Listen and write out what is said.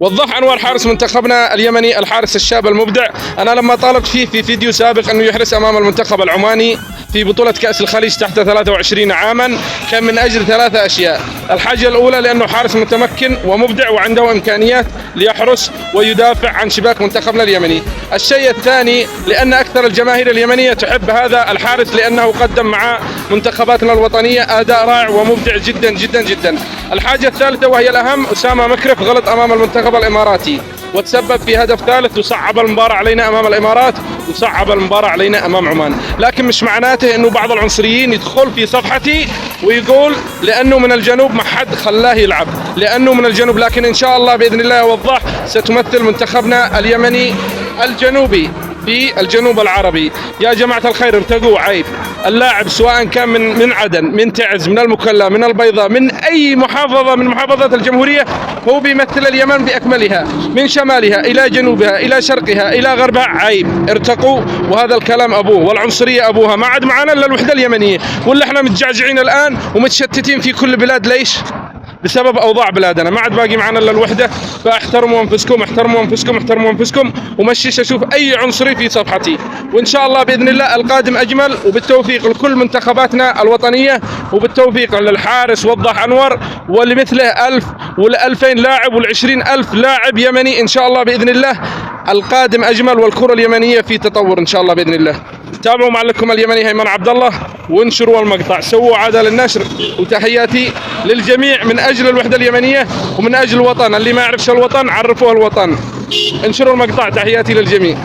وضح أنور حارس منتخبنا اليمني، الحارس الشاب المبدع. أنا لما طالبت فيه في فيديو سابق أنه يحرس أمام المنتخب العماني في بطولة كأس الخليج تحت 23 عاما، كان من أجل 3 أشياء. الحاجة الأولى لأنه حارس متمكن ومبدع وعنده إمكانيات ليحرس ويدافع عن شباك منتخبنا اليمني. الشيء الثاني لأن أكثر الجماهير اليمنية تحب هذا الحارس لأنه قدم مع منتخباتنا الوطنية أداء رائع ومبدع جدا جدا جدا. الحاجة الثالثة وهي الأهم، أسامة مكرف غلط أمام المنتخب الإماراتي وتسبب في هدف ثالث وصعب المباراة علينا أمام الإمارات وصعب المباراة علينا أمام عمان. لكن مش معناته أنه بعض العنصريين يدخل في صفحتي ويقول لأنه من الجنوب ما حد خلاه يلعب، لأنه من الجنوب. لكن إن شاء الله بإذن الله وضح ستمثل منتخبنا اليمني الجنوبي في الجنوب العربي. يا جماعة الخير ارتقوا، عيب. اللاعب سواء كان من عدن، من تعز، من المكلا، من البيضاء، من أي محافظة من محافظات الجمهورية، هو بيمثل اليمن بأكملها من شمالها إلى جنوبها إلى شرقها إلى غربها. عيب، ارتقوا. وهذا الكلام أبوه، والعنصرية أبوها. ما عاد معنا إلا الوحدة اليمنية، ولا احنا متجعجعين الآن ومتشتتين في كل بلاد. ليش؟ بسبب اوضاع بلادنا. ما عاد باقي معنا الا الوحده. فاحترموا انفسكم، احترموا انفسكم، احترموا انفسكم، ومشيش اشوف اي عنصري في صفحتي. وان شاء الله باذن الله القادم اجمل، وبالتوفيق لكل منتخباتنا الوطنيه، وبالتوفيق للحارس وضح انور ولمثله 1000 وال2000 لاعب وال20,000 لاعب يمني ان شاء الله باذن الله. القادم اجمل، والكره اليمنيه في تطور ان شاء الله باذن الله. تابعوا معلقكم اليمني هيمن عبد الله وانشروا المقطع، سووا عادة للنشر. وتحياتي للجميع من اجل الوحدة اليمنية ومن اجل الوطن. اللي ما يعرفش الوطن عرفوه الوطن. انشروا المقطع. تحياتي للجميع.